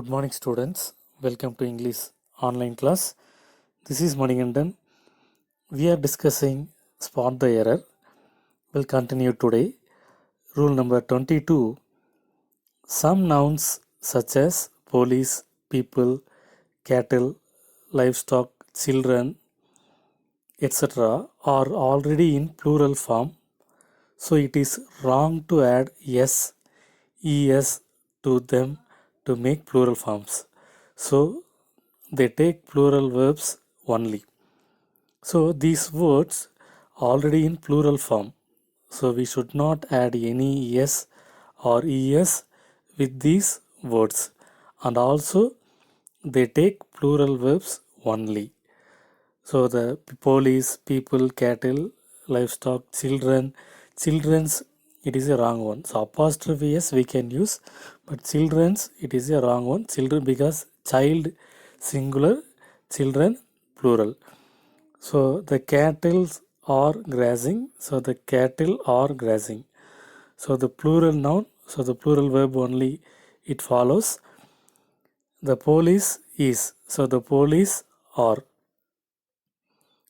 Good morning, students. Welcome to English online class. This is Manigandan. We are discussing spot the error. We'll continue today. Rule number 22. Some nouns such as police, people, cattle, livestock, children, etc. are already in plural form. So it is wrong to add s, es to them to make plural forms. So they take plural verbs only. So these words already in plural form. So we should not add any es or es with these words. And also they take plural verbs only. So the police, people, cattle, livestock, children's, it is a wrong one. So apostrophe s we can use, but children's, it is a wrong one. Children, because child singular, children plural. So the cattle are grazing. So the cattle are grazing. So the plural noun, so the plural verb only it follows. The police is. So the police are.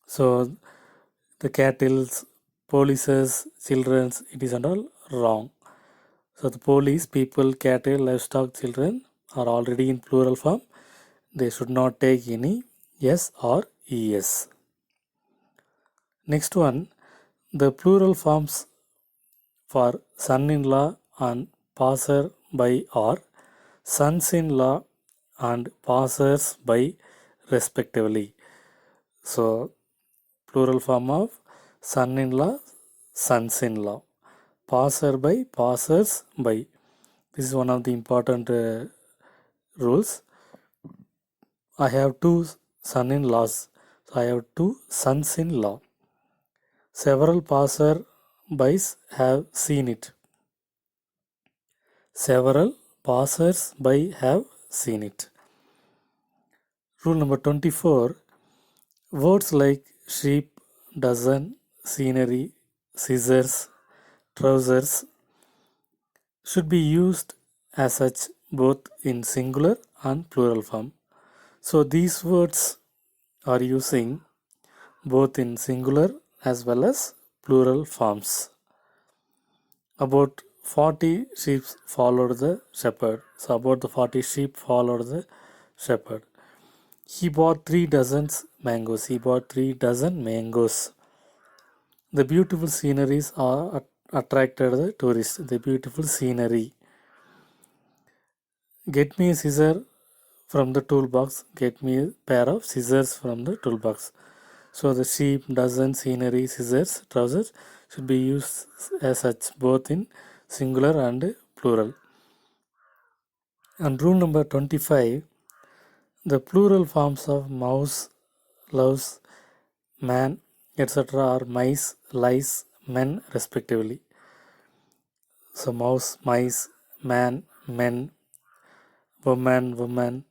So the cattle's, polices, children's, it is and all wrong. So the police, people, cattle, livestock, children are already in plural form. They should not take any s or es. Next one, the plural forms for son-in-law and passer-by are sons-in-law and passers-by respectively. So plural form of son-in-law, sons-in-law, passer-by, passers-by. This is one of the important rules. I have two son-in-laws. So I have two sons-in-law. Several passer-bys have seen it. Several passers-by have seen it. Rule number 24. Words like sheep, dozen, scenery, scissors, trousers should be used as such both in singular and plural form. So these words are using both in singular as well as plural forms. About 40 sheep followed the shepherd. So about the 40 sheep followed the shepherd. He bought 3 dozens mangoes. He bought 3 dozen mangoes. The beautiful sceneries are attracted the tourists. The beautiful scenery. Get me a scissor from the toolbox. Get me a pair of scissors from the toolbox. So the sheep, dozen, scenery, scissors, trousers should be used as such both in singular and plural. And rule number 25. The plural forms of mouse, loves, man, etc. are mice, lice, men respectively. So mouse, mice, man, men, woman.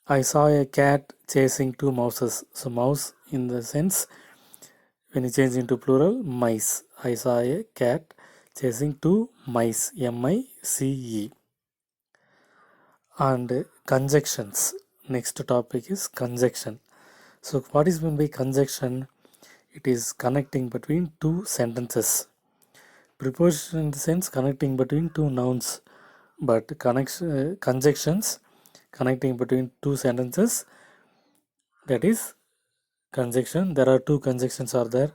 I saw a cat chasing 2 mouses. So mouse in the sense when you change into plural, mice. I saw a cat chasing 2 mice, M-I-C-E. And conjunctions. Next topic is conjunction. So what is meant by conjunction? It is connecting between two sentences. Preposition in the sense connecting between two nouns, but conjunctions connecting between two sentences, that is conjunction. There are two conjunctions are there.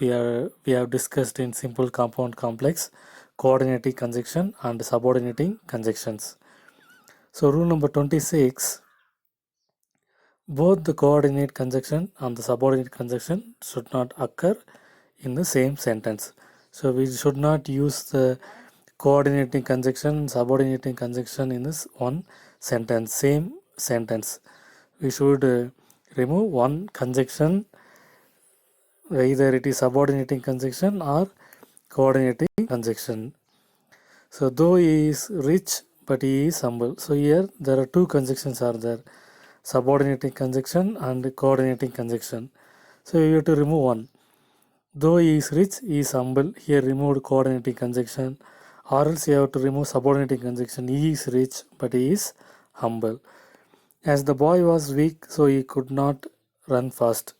We have discussed in simple, compound, complex, coordinating conjunction and subordinating conjunctions. So rule number 26. Both the coordinate conjunction and the subordinate conjunction should not occur in the same sentence. So we should not use the coordinating conjunction, subordinating conjunction in this one sentence, same sentence. We should remove one conjunction, either it is subordinating conjunction or coordinating conjunction. So though he is rich but he is humble. So here there are two conjunctions are there, subordinating conjunction and coordinating conjunction. So you have to remove one. Though he is rich, he is humble. Here removed coordinating conjunction or else you have to remove subordinating conjunction. He is rich, but he is humble. As the boy was weak, so he could not run fast.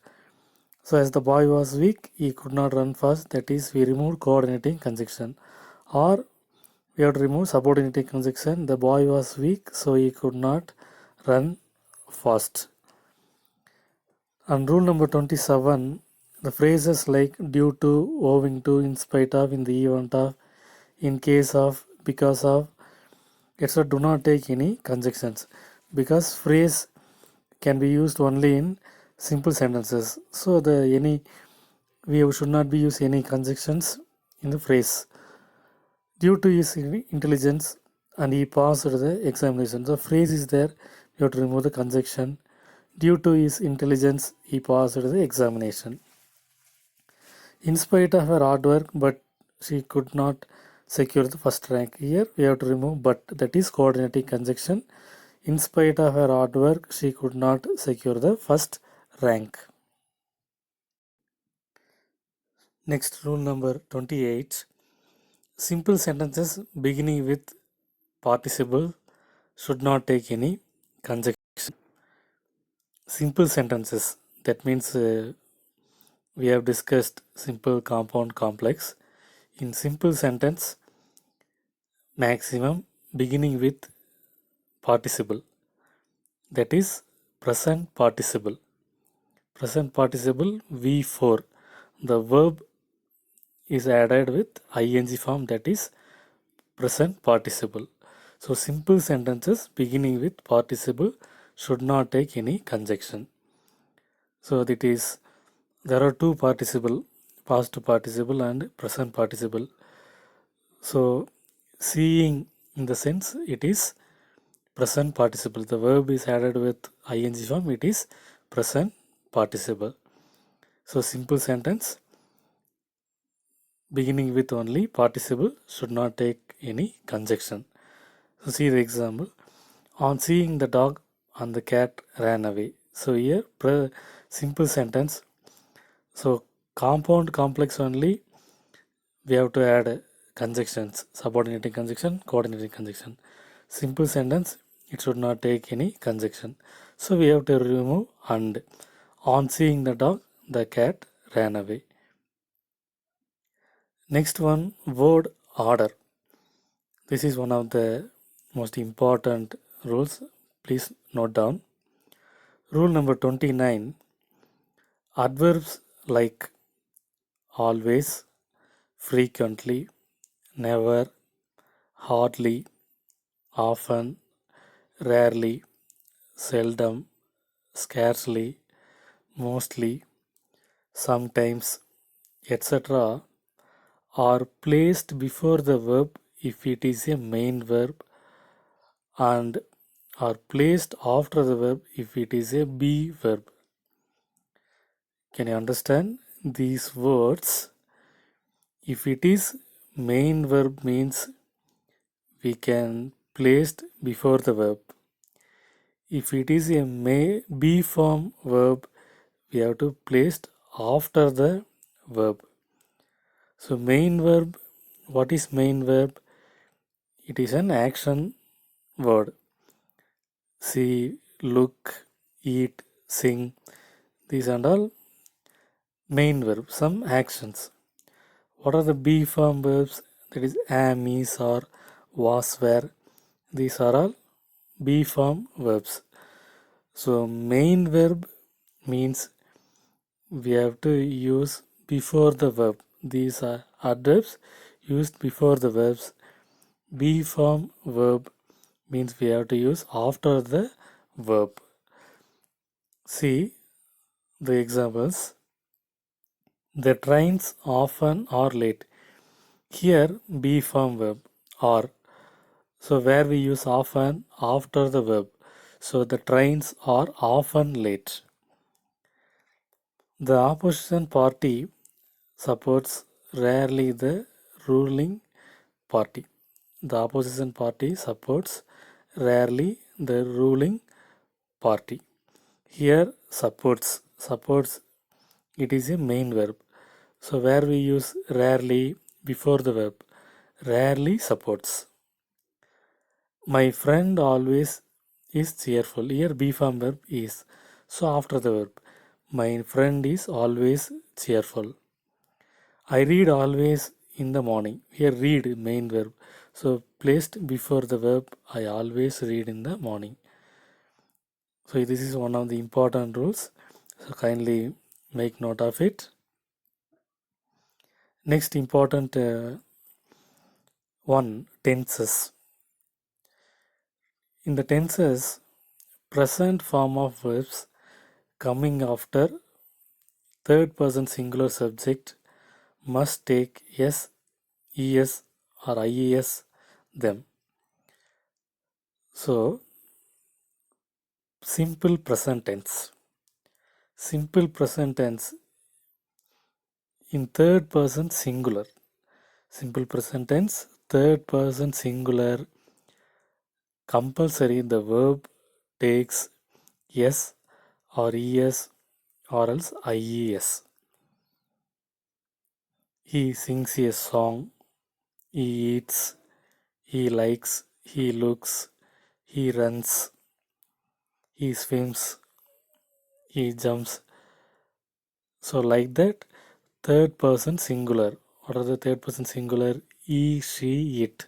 So as the boy was weak, he could not run fast. That is, we remove coordinating conjunction. Or we have to remove subordinating conjunction. The boy was weak, so he could not run fast. And rule number 27, the phrases like due to, owing to, in spite of, in the event of, in case of, because of, etc. do not take any conjunctions, because phrase can be used only in simple sentences. So we should not be use any conjunctions in the phrase. Due to his intelligence and he passed the examination. The phrase is there, you have to remove the conjunction. Due to his intelligence, he passed the examination. In spite of her hard work, but she could not secure the first rank. Here we have to remove but, that is coordinating conjunction. In spite of her hard work, she could not secure the first rank. Next, rule number 28. Simple sentences beginning with participle should not take any conjunction. Simple sentences, that means we have discussed simple, compound, complex. In simple sentence, maximum beginning with participle, that is present participle. Present participle V4. The verb is added with ing form, that is present participle. So simple sentences beginning with participle should not take any conjunction. So that is, there are two participle, past participle and present participle. So seeing, in the sense, it is present participle. The verb is added with ing form, it is present participle. So simple sentence beginning with only participle should not take any conjunction. So see the example. On seeing the dog and the cat ran away. So here simple sentence. So compound, complex only we have to add conjunctions, subordinating conjunction, coordinating conjunction. Simple sentence, it should not take any conjunction. So we have to remove and. On seeing the dog, the cat ran away. Next one, word order. This is one of the most important rules. Please note down. Rule number 29. Adverbs like always, frequently, never, hardly, often, rarely, seldom, scarcely, mostly, sometimes, etc. are placed before the verb if it is a main verb, and are placed after the verb if it is a be verb. Can you understand these words? If it is main verb means we can placed before the verb. If it is a be form verb, we have to placed after the verb. So main verb, what is main verb? It is an action word. See, look, eat, sing, these are all main verbs, some actions. What are the be form verbs? That is am, is, or was, were. These are all be form verbs. So main verb means we have to use before the verb. These are adverbs used before the verbs. Be form verb means we have to use after the verb. See the examples. The trains often are late. Here be form verb are. So where we use often after the verb. So the trains are often late. The opposition party supports rarely the ruling party. The opposition party supports rarely the ruling party. Here supports it is a main verb. So where we use rarely before the verb. rarely supports. My friend always is cheerful. Here B form verb is. So after the verb, my friend is always cheerful. I read always in the morning. Here read main verb. So placed before the verb, I always read in the morning. So this is one of the important rules. So kindly make note of it. Next important one, tenses. In the tenses, present form of verbs coming after third person singular subject must take s, es or ies them. So simple present tense. Simple present tense in third person singular. Simple present tense, third person singular, compulsory the verb takes s or es or else ies. He sings a song, he eats, he likes, he looks, he runs, he swims, he jumps. So like that, third person singular. What are the third person singular? He, she, it.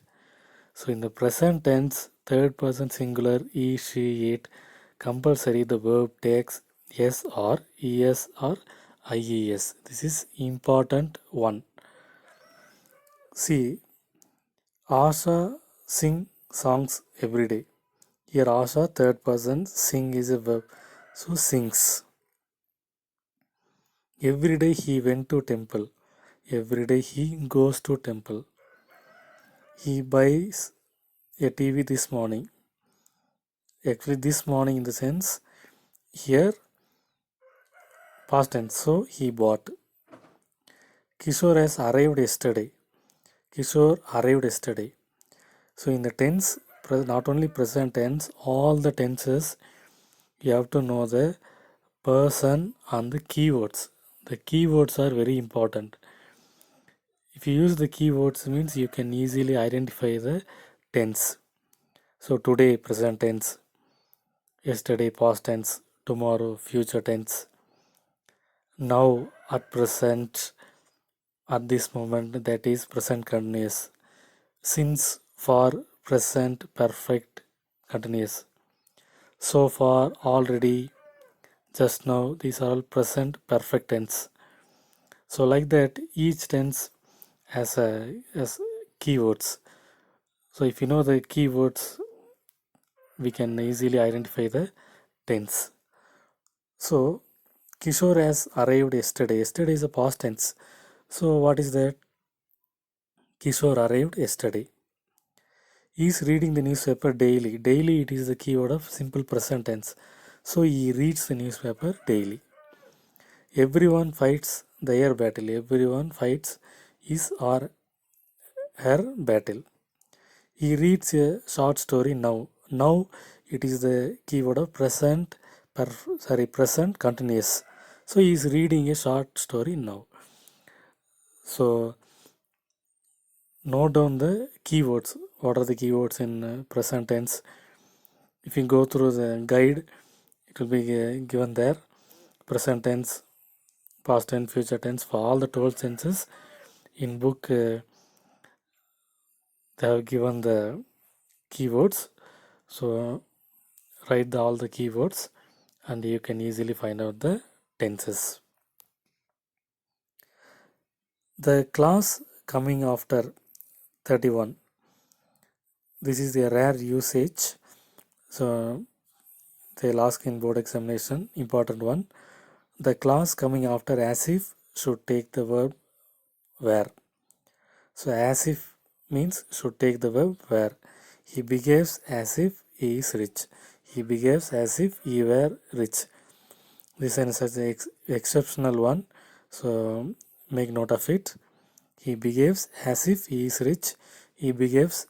So in the present tense, third person singular, he, she, it, compulsory the verb takes s or es or ies. This is important one. See, Asha sing songs every day. Here Asha third person, sing is a verb. So sings. Every day he went to temple. Every day he goes to temple. He buys a TV this morning. Actually this morning in the sense here past tense. So he bought. Kishore has arrived yesterday. Kishore arrived yesterday. So in the tense, not only present tense, all the tenses you have to know the person and the keywords. The keywords are very important. If you use the keywords means you can easily identify the tense. So today present tense, yesterday past tense, tomorrow future tense, now at present, at this moment, that is present continuous. Since, for, present perfect continuous. So far, already, just now, these are all present perfect tense. So like that, each tense has keywords. So if you know the keywords, we can easily identify the tense. So Kishore has arrived yesterday. Yesterday is a past tense. So what is that? Kishore arrived yesterday. He is reading the newspaper daily. Daily it is the keyword of simple present tense. So he reads the newspaper daily. Everyone fights their battle. Everyone fights his or her battle. He reads a short story now. Now it is the keyword of present continuous. So he is reading a short story now. So note down the keywords. What are the keywords in present tense? If you go through the guide, it will be given there. Present tense, past tense, future tense for all the 12 tenses. In book, they have given the keywords. So write all the keywords and you can easily find out the tenses. The class coming after 31. This is a rare usage. So they'll ask in board examination, important one. The class coming after as if should take the verb where. So as if means should take the verb where. He behaves as if he is rich. He behaves as if he were rich. This is such an exceptional one. So make note of it. He behaves as if he is rich. He behaves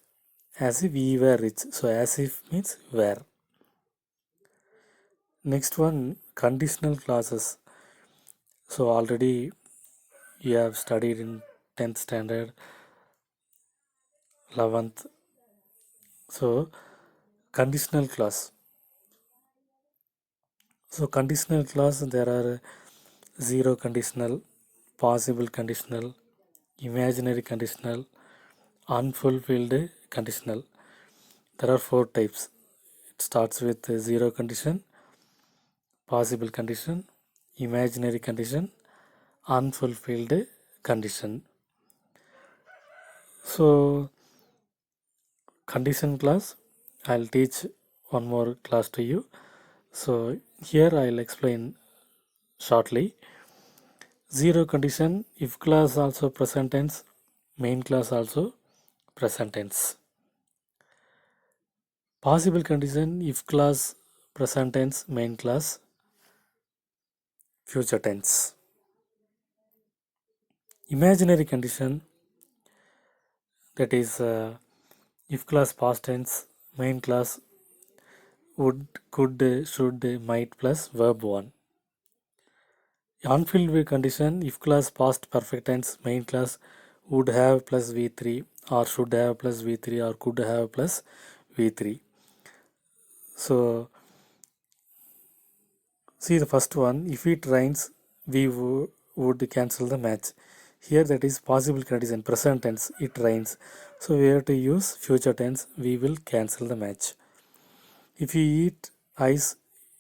as if he were rich. So as if means where. Next one, conditional clauses. So already you have studied in 10th standard 11th. So conditional clause. So conditional clause, there are zero conditional, possible conditional, imaginary conditional, unfulfilled conditional. There are four types. It starts with zero condition, possible condition, imaginary condition, unfulfilled condition. So condition class, I'll teach one more class to you. So here I'll explain shortly. Zero condition, if class also present tense, main class also present tense. Possible condition, if class present tense, main class future tense. Imaginary condition, that is if class past tense, main class would, could, should, might plus verb 1. Unfulfilled condition, if class past perfect tense, main class would have plus V3 or should have plus V3 or could have plus V3. So see the first one, if it rains, we would cancel the match. Here that is possible condition, present tense, it rains. So we have to use future tense, we will cancel the match. If you eat ice,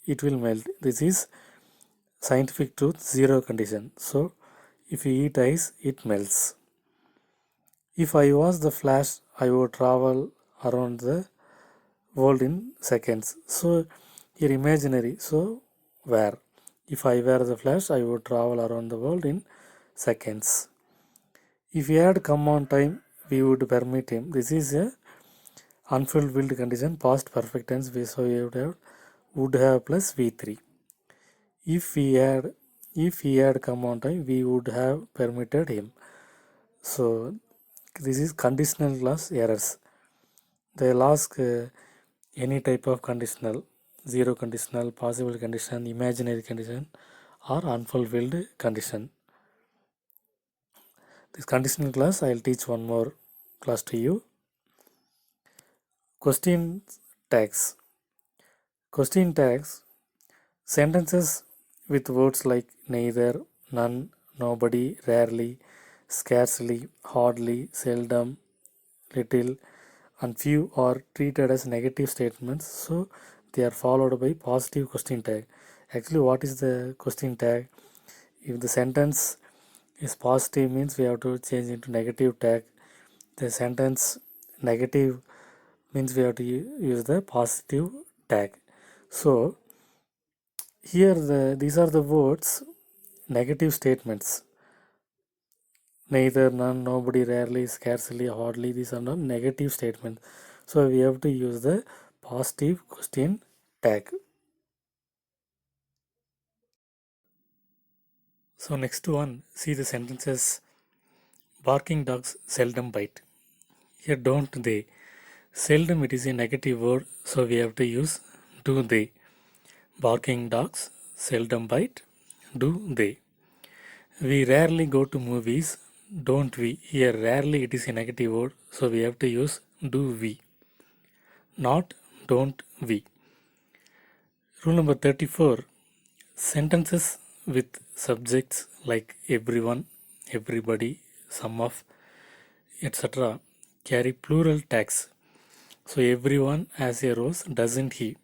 it will melt. This is scientific truth, zero condition. So if you eat ice, it melts. If I was the Flash, I would travel around the world in seconds. So here imaginary. So where? If I were the Flash, I would travel around the world in seconds. If he had come on time, we would permit him. This is a unfulfilled condition, past perfect tense. So we would have plus V3. If he had come on time, we would have permitted him. So this is conditional clause errors. They'll ask any type of conditional, zero conditional, possible condition, imaginary condition, or unfulfilled condition. This conditional class, I'll teach one more class to you. Question tags. Question tags, sentences with words like neither, none, nobody, rarely, scarcely, hardly, seldom, little, and few are treated as negative statements, so they are followed by positive question tag. Actually, what is the question tag? If the sentence is positive, means we have to change into negative tag. The sentence negative means we have to use the positive tag. So here these are the words, negative statements. Neither, none, nobody, rarely, scarcely, hardly, these are not negative statements. So we have to use the positive question tag. So next one, see the sentences. Barking dogs seldom bite. Here don't they. Seldom, it is a negative word, so we have to use do they. Barking dogs seldom bite. Do they. We rarely go to movies. Don't we. Here rarely, it is a negative word, so we have to use do we. Not don't we. Rule number 34. Sentences with subjects like everyone, everybody, some of, etc. carry plural tags. So everyone has a rose, doesn't he?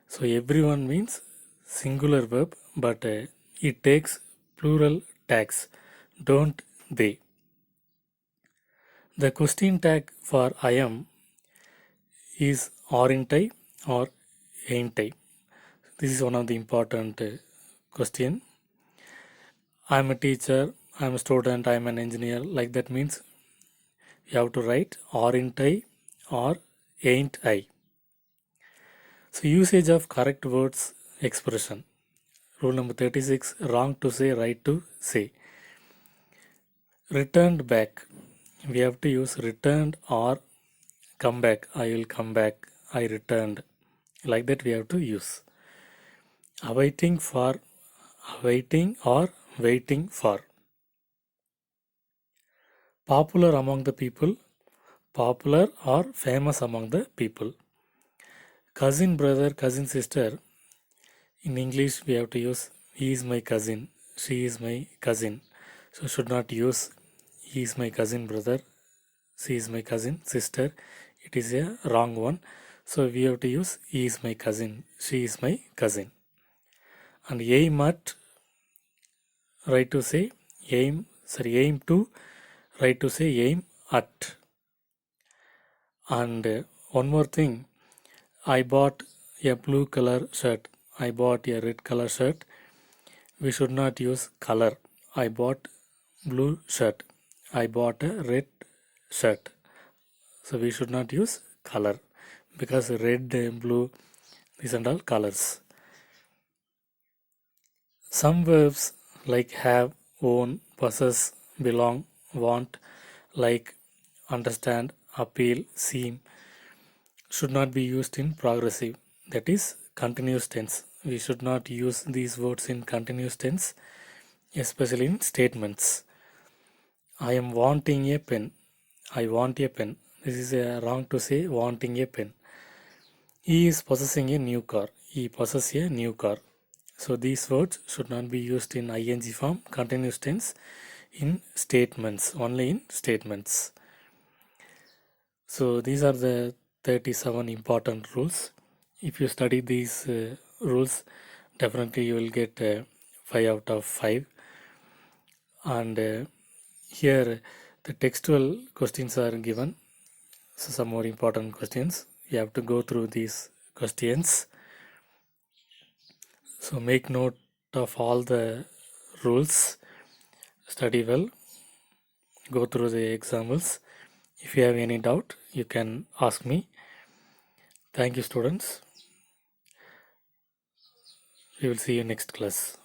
So everyone means singular verb, but it takes plural tags. Don't they? The question tag for I am is aren't I or ain't I? This is one of the important question. I'm a teacher, I'm a student, I'm an engineer. Like that means you have to write aren't I or ain't I. So usage of correct words expression. Rule number 36, wrong to say, right to say. Returned back. We have to use returned or come back. I will come back. I returned. Like that we have to use. Awaiting for, awaiting or waiting for. Popular among the people, popular or famous among the people. Cousin brother, cousin sister, in English we have to use he is my cousin, she is my cousin. So should not use he is my cousin brother, she is my cousin sister. It is a wrong one. So we have to use he is my cousin, she is my cousin. And aim at, right to say aim to, right to say aim at. And one more thing, I bought a blue color shirt, I bought a red color shirt. We should not use color. I bought blue shirt, I bought a red shirt. So we should not use color because red and blue, these are all colors. Some verbs like have, own, possess, belong, want, like, understand, appeal, seem should not be used in progressive, that is continuous tense. We should not use these words in continuous tense, especially in statements. I am wanting a pen. I want a pen. This is wrong to say wanting a pen. He is possessing a new car. He possesses a new car. So these words should not be used in ing form, continuous tense, in statements, only in statements. So these are the 37 important rules. If you study these rules, definitely you will get 5 out of 5. And here the textual questions are given. So some more important questions. You have to go through these questions. So make note of all the rules. Study well. Go through the examples. If you have any doubt, you can ask me. Thank you, students. We will see you next class.